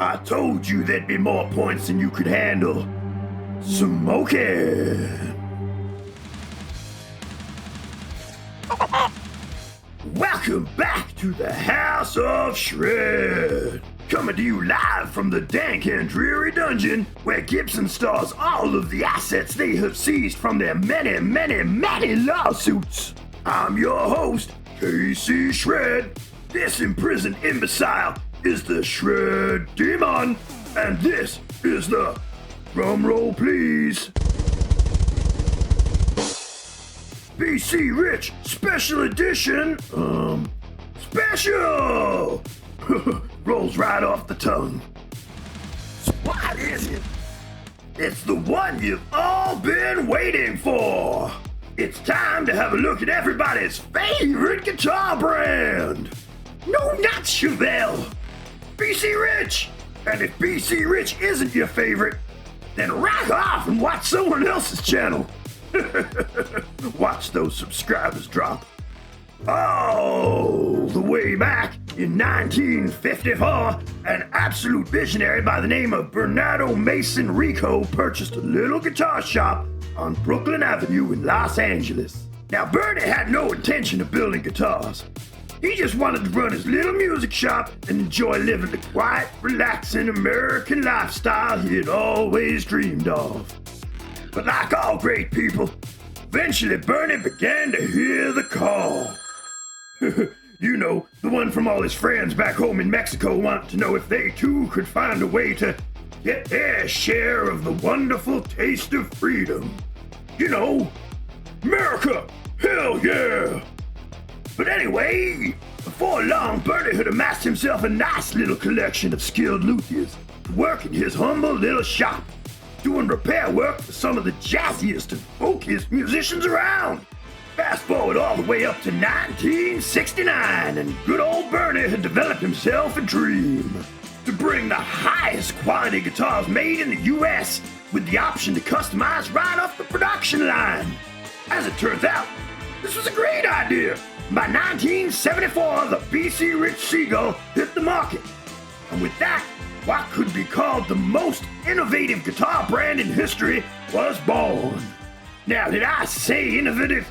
I told you there'd be more points than you could handle. Smoking. Welcome back to the House of Shred. Coming to you live from the dank and dreary dungeon where Gibson stores all of the assets they have seized from their many lawsuits. I'm your host, KC Shred. This imprisoned imbecile is the Shred Demon, and this is the, drumroll please, b.c.rich Special Edition, special! Rolls right off the tongue. So what is it? It's the one you've all been waiting for. It's time to have a look at everybody's favorite guitar brand. No, not Chevelle. b.c.rich. And if b.c.rich isn't your favorite, then rock off and watch someone else's channel. Watch those subscribers drop. Oh, the way back in 1954, an absolute visionary by the name of Bernardo Mason Rico purchased a little guitar shop on Brooklyn Avenue in Los Angeles. Now, Bernie had no intention of building guitars. He just wanted to run his little music shop and enjoy living the quiet, relaxing American lifestyle he had always dreamed of. But like all great people, eventually Bernie began to hear the call. You know, the one from all his friends back home in Mexico wanting to know if they too could find a way to get their share of the wonderful taste of freedom. You know, America, hell yeah! But anyway, before long, Bernie had amassed himself a nice little collection of skilled luthiers to work in his humble little shop, doing repair work for some of the jazziest and folkiest musicians around. Fast forward all the way up to 1969, and good old Bernie had developed himself a dream to bring the highest quality guitars made in the US with the option to customize right off the production line. As it turns out, this was a great idea. By 1974, the b.c.rich Seagull hit the market. And with that, what could be called the most innovative guitar brand in history was born. Now, did I say innovative?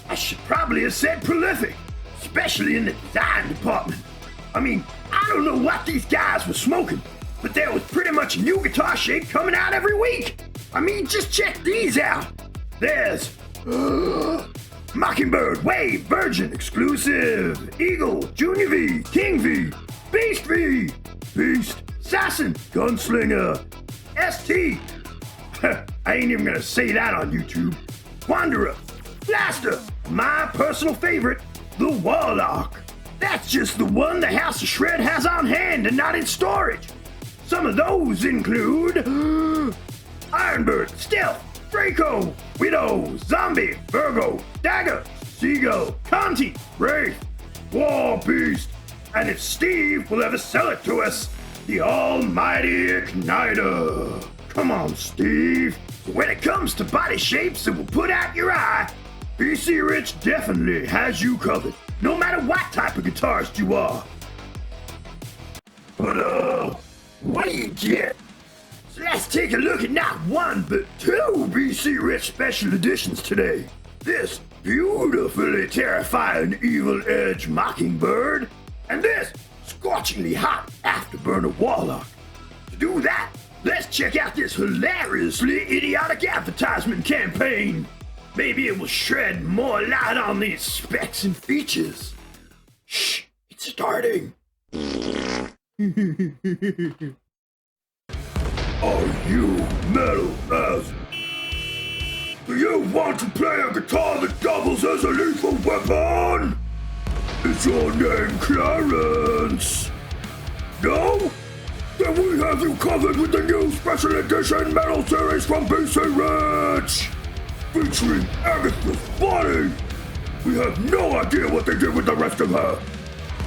I should probably have said prolific, especially in the design department. I mean, I don't know what these guys were smoking, but there was pretty much a new guitar shape coming out every week. I mean, just check these out. There's Mockingbird, Wave, Virgin, Exclusive, Eagle, Junior V, King V, Beast V, Beast, Assassin, Gunslinger, ST. I ain't even gonna say that on YouTube. Wanderer, Blaster, my personal favorite, the Warlock. That's just the one the House of Shred has on hand and not in storage. Some of those include Ironbird, Stealth, Draco, Widow, Zombie, Virgo, Dagger, Seagull, Conti, Wraith, War Beast, and if Steve will ever sell it to us, the almighty Igniter. Come on, Steve. When it comes to body shapes that will put out your eye, b.c.rich definitely has you covered, no matter what type of guitarist you are. But what do you get? So let's take a look at not one, but two b.c.rich special editions today. This beautifully terrifying Evil Edge Mockingbird, and this scorchingly hot Afterburner Warlock. To do that, let's check out this hilariously idiotic advertisement campaign. Maybe it will shed more light on these specs and features. Shh, it's starting. Are you metal as? Do you want to play a guitar that doubles as a lethal weapon? Is your name Clarence? No? Then we have you covered with the new special edition metal series from b.c.rich, featuring Agatha's body. We have no idea what they did with the rest of her.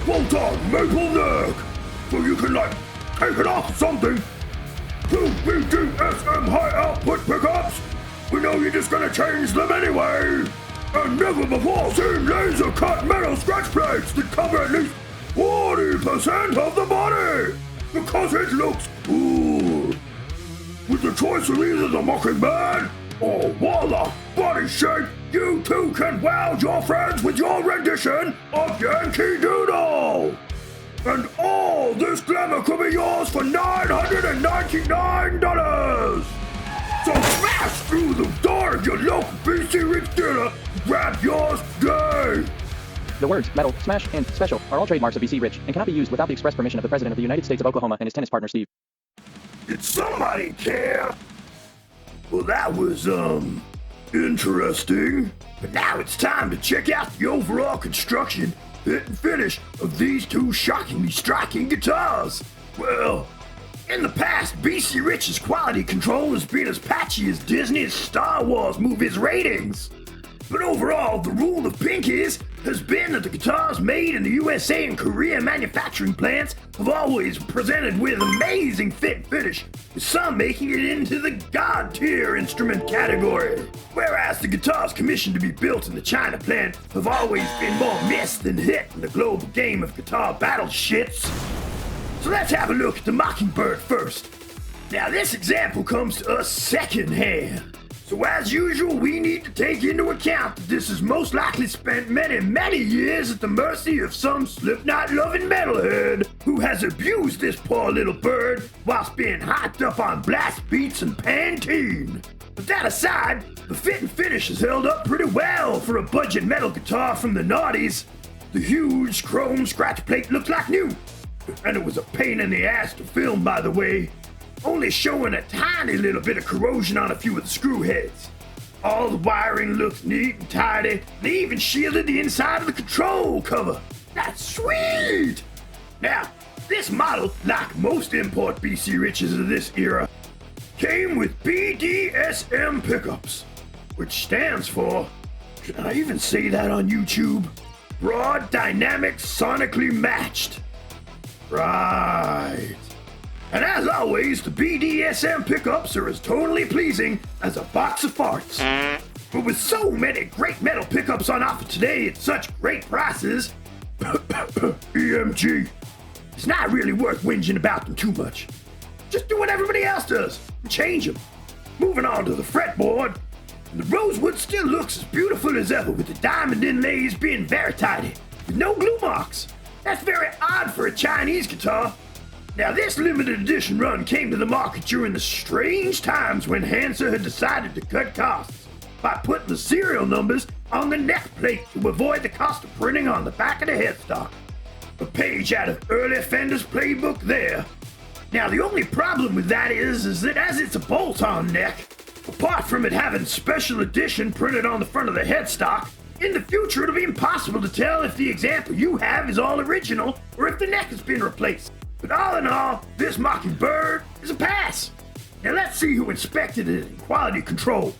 Bolt-on maple neck, so you can take it off something. Two BDSM high output pickups. We know you're just gonna change them anyway. And never before seen laser cut metal scratch plates that cover at least 40% of the body. because it looks cool. With the choice of either the Mockingbird or Warlock body shape, you too can wow your friends with your rendition of Yankee Doodle. And all this glamour could be yours for $999. So smash through the door of your local b.c.rich dealer and grab yours today. The words metal, smash, and special are all trademarks of b.c.rich and cannot be used without the express permission of the President of the United States of Oklahoma and his tennis partner Steve. Did somebody care? Well, that was, interesting. But now it's time to check out the overall construction, fit and finish of these two shockingly striking guitars. Well, in the past, b.c.rich's quality control has been as patchy as Disney's Star Wars movies' ratings. But overall, the rule of pinkies has been that the guitars made in the USA and Korea manufacturing plants have always presented with amazing fit and finish, with some making it into the God-tier instrument category. Whereas the guitars commissioned to be built in the China plant have always been more miss than hit in the global game of guitar battle shits. So let's have a look at the Mockingbird first. Now this example comes to us secondhand. So as usual, we need to take into account that this has most likely spent many years at the mercy of some Slipknot-loving metalhead who has abused this poor little bird whilst being hyped up on blast beats and Pantene. But that aside, the fit and finish has held up pretty well for a budget metal guitar from the noughties. The huge chrome scratch plate looks like new, and it was a pain in the ass to film, by the way, only showing a tiny little bit of corrosion on a few of the screw heads. All the wiring looks neat and tidy, and they even shielded the inside of the control cover. That's sweet! Now, this model, like most import b.c.riches of this era, came with BDSM pickups, which stands for, can I even say that on YouTube? Broad Dynamic Sonically Matched. Right. And as always, the BDSM pickups are as totally pleasing as a box of farts. But with so many great metal pickups on offer today at such great prices, EMG, it's not really worth whinging about them too much. Just do what everybody else does and change them. Moving on to the fretboard, the rosewood still looks as beautiful as ever with the diamond inlays being very tidy, with no glue marks. That's very odd for a Chinese guitar. Now this limited edition run came to the market during the strange times when Hansa had decided to cut costs by putting the serial numbers on the neck plate to avoid the cost of printing on the back of the headstock. A page out of early Fender's playbook there. Now the only problem with that is that as it's a bolt-on neck, apart from it having special edition printed on the front of the headstock, in the future it'll be impossible to tell if the example you have is all original or if the neck has been replaced. But all in all, this Mockingbird is a pass. Now let's see who inspected it in quality control.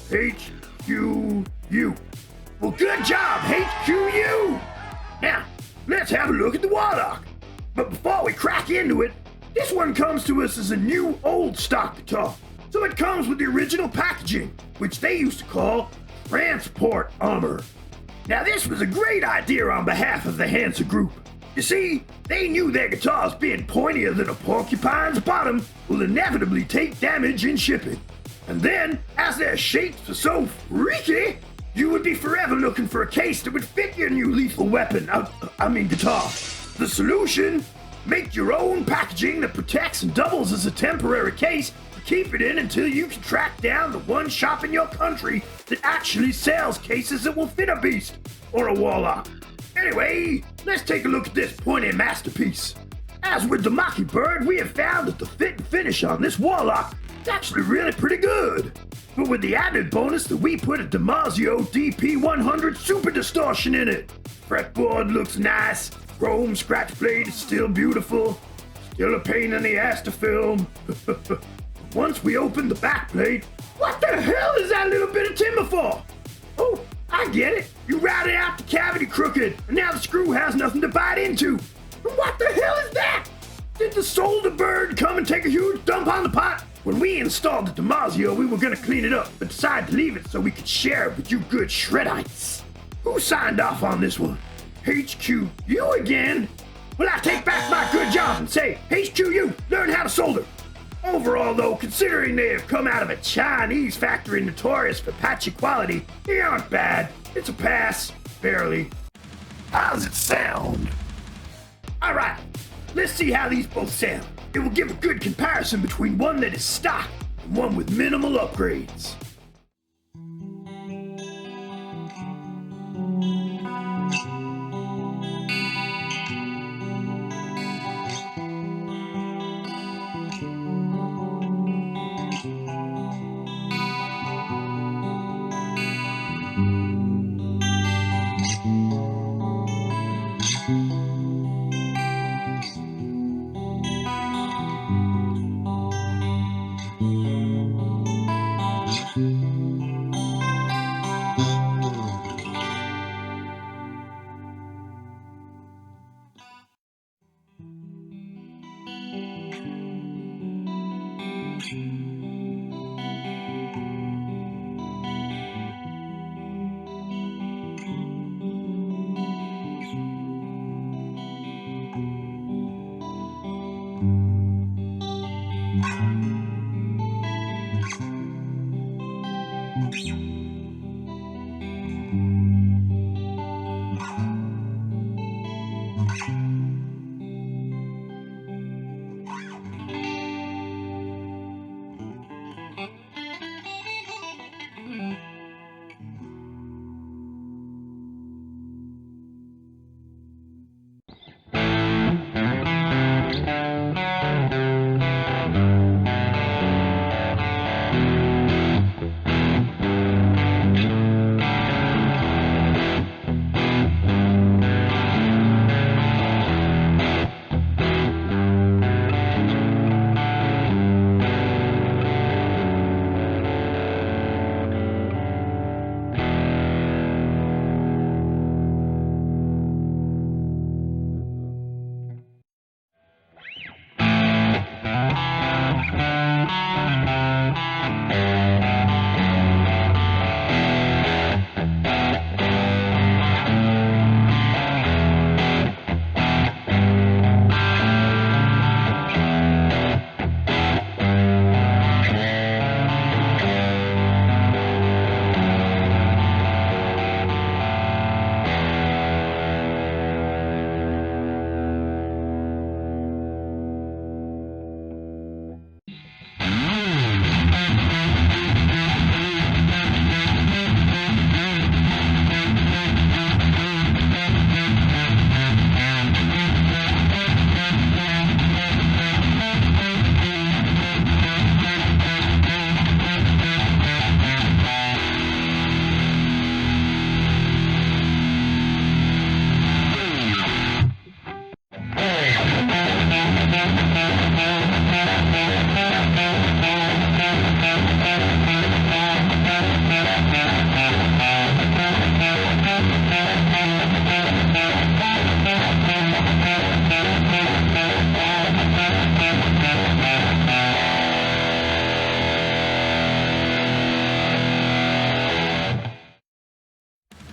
HQU. Well, good job, HQU! Now, let's have a look at the Warlock. But before we crack into it, this one comes to us as a new old stock guitar. So it comes with the original packaging, which they used to call transport armor. Now this was a great idea on behalf of the Hansa group. You see, they knew their guitars being pointier than a porcupine's bottom will inevitably take damage in shipping. And then, as their shapes are so freaky, you would be forever looking for a case that would fit your new lethal weapon, guitar. The solution? Make your own packaging that protects and doubles as a temporary case to keep it in until you can track down the one shop in your country that actually sells cases that will fit a beast or a Warlock. Anyway, let's take a look at this pointy masterpiece. As with the Mockingbird, we have found that the fit and finish on this Warlock is actually really pretty good. But with the added bonus that we put a DiMarzio DP100 Super Distortion in it. Fretboard looks nice, chrome scratch plate is still beautiful, still a pain in the ass to film. Once we open the back plate, what the hell is that little bit of timber for? Oh, I get it. You routed out the cavity crooked, and now the screw has nothing to bite into. What the hell is that? Did the solder bird come and take a huge dump on the pot? When we installed the DiMarzio, we were gonna clean it up, but decided to leave it so we could share it with you good Shredites. Who signed off on this one? HQ, you again? Well, I take back my good job and say, H2, you, learn how to solder. Overall, though, considering they have come out of a Chinese factory notorious for patchy quality, they aren't bad. It's a pass, barely. How does it sound? Alright, let's see how these both sound. It will give a good comparison between one that is stock and one with minimal upgrades.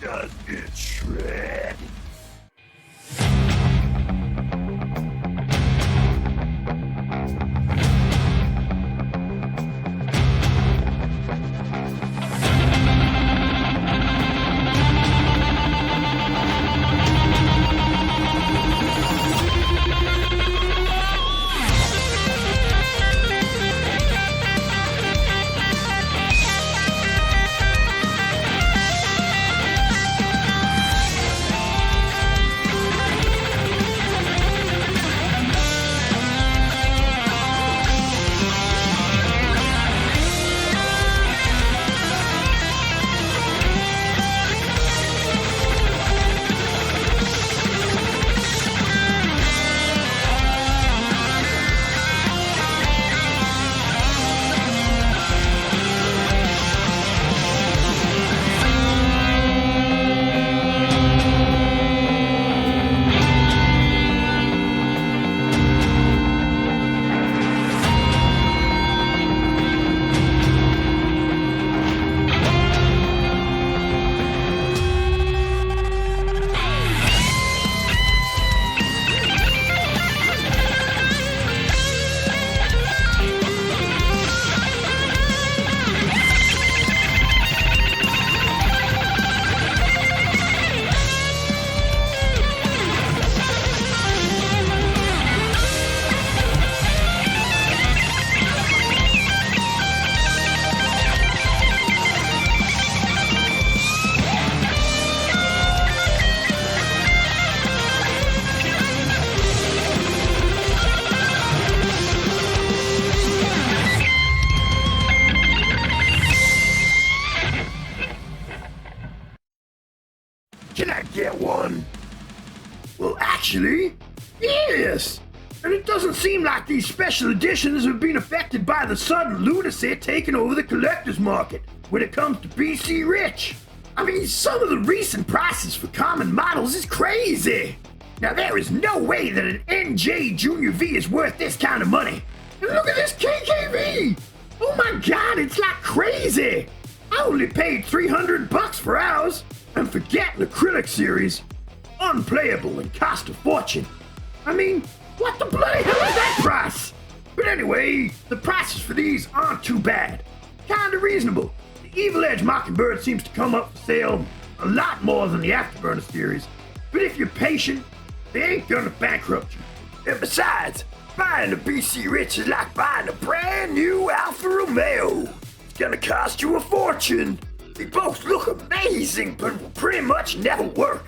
Does it shred? Actually, yes. And it doesn't seem like these special editions have been affected by the sudden lunacy taking over the collector's market when it comes to b.c.rich. I mean, some of the recent prices for common models is crazy. Now, there is no way that an NJ Junior V is worth this kind of money. And look at this KKV! Oh my god, it's like crazy! I only paid $300 for ours, and forget an acrylic series. Unplayable and cost a fortune. I mean, what the bloody hell is that price? But anyway, the prices for these aren't too bad. Kinda reasonable. The Evil Edge Mockingbird seems to come up for sale a lot more than the Afterburner series. But if you're patient, they ain't gonna bankrupt you. And besides, buying a b.c.rich is like buying a brand new Alfa Romeo. It's gonna cost you a fortune. They both look amazing, but will pretty much never work.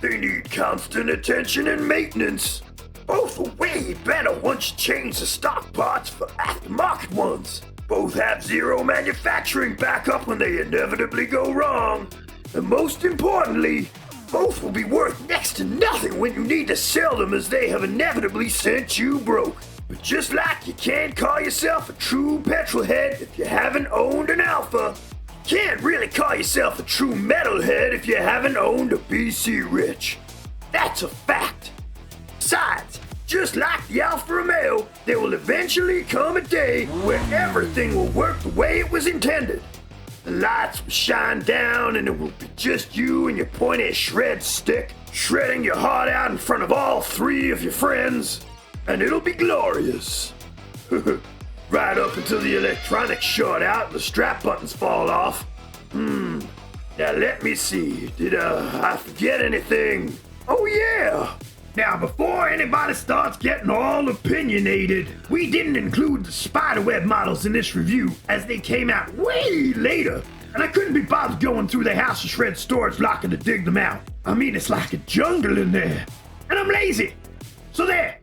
They need constant attention and maintenance. Both are way better once you change the stock parts for aftermarket ones. Both have zero manufacturing backup when they inevitably go wrong. And most importantly, both will be worth next to nothing when you need to sell them, as they have inevitably sent you broke. But just like you can't call yourself a true petrolhead if you haven't owned an Alpha, you can't really call yourself a true metalhead if you haven't owned a b.c.rich. That's a fact. Besides, just like the Alfa Romeo, there will eventually come a day where everything will work the way it was intended. The lights will shine down and it will be just you and your pointy shred stick, shredding your heart out in front of all three of your friends, and it'll be glorious. Right up until the electronics short out and the strap buttons fall off. Now let me see, did I forget anything? Oh yeah! Now, before anybody starts getting all opinionated, we didn't include the spiderweb models in this review, as they came out way later, and I couldn't be bothered going through the House of Shred storage locker to dig them out. I mean, it's like a jungle in there, and I'm lazy. So there.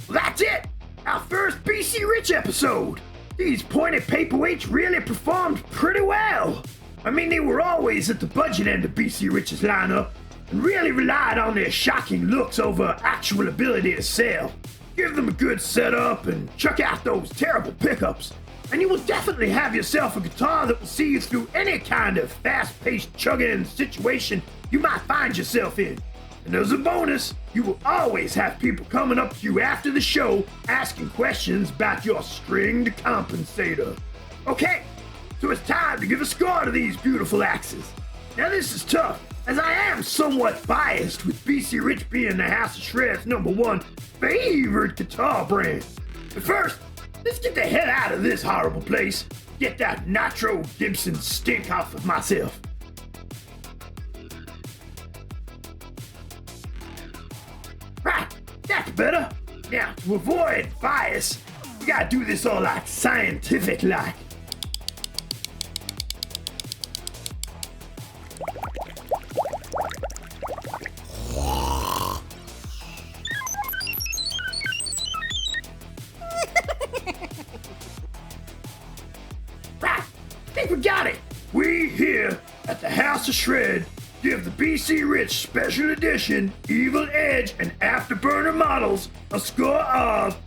Well, that's it. Our first b.c.rich episode. These pointed paperweights really performed pretty well. I mean, they were always at the budget end of b.c.rich's lineup, and really relied on their shocking looks over actual ability to sell. Give them a good setup and chuck out those terrible pickups, and you will definitely have yourself a guitar that will see you through any kind of fast-paced chugging situation you might find yourself in. And as a bonus, you will always have people coming up to you after the show asking questions about your stringed compensator. Okay, so it's time to give a score to these beautiful axes. Now this is tough, as I am somewhat biased with b.c.rich being the House of Shred's #1 favorite guitar brand. But first, let's get the hell out of this horrible place. Get that Nitro Gibson stink off of myself. Right, that's better. Now, to avoid bias, you gotta do this all like scientific-like. We got it! We here at the House of Shred give the b.c.rich Special Edition Evil Edge and Afterburner models a score of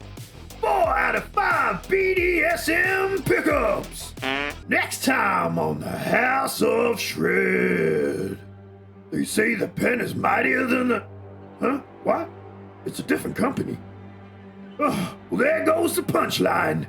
4 out of 5 BDSM pickups. Next time on the House of Shred. They say the pen is mightier than the... Huh? What? It's a different company. Oh, well, there goes the punchline.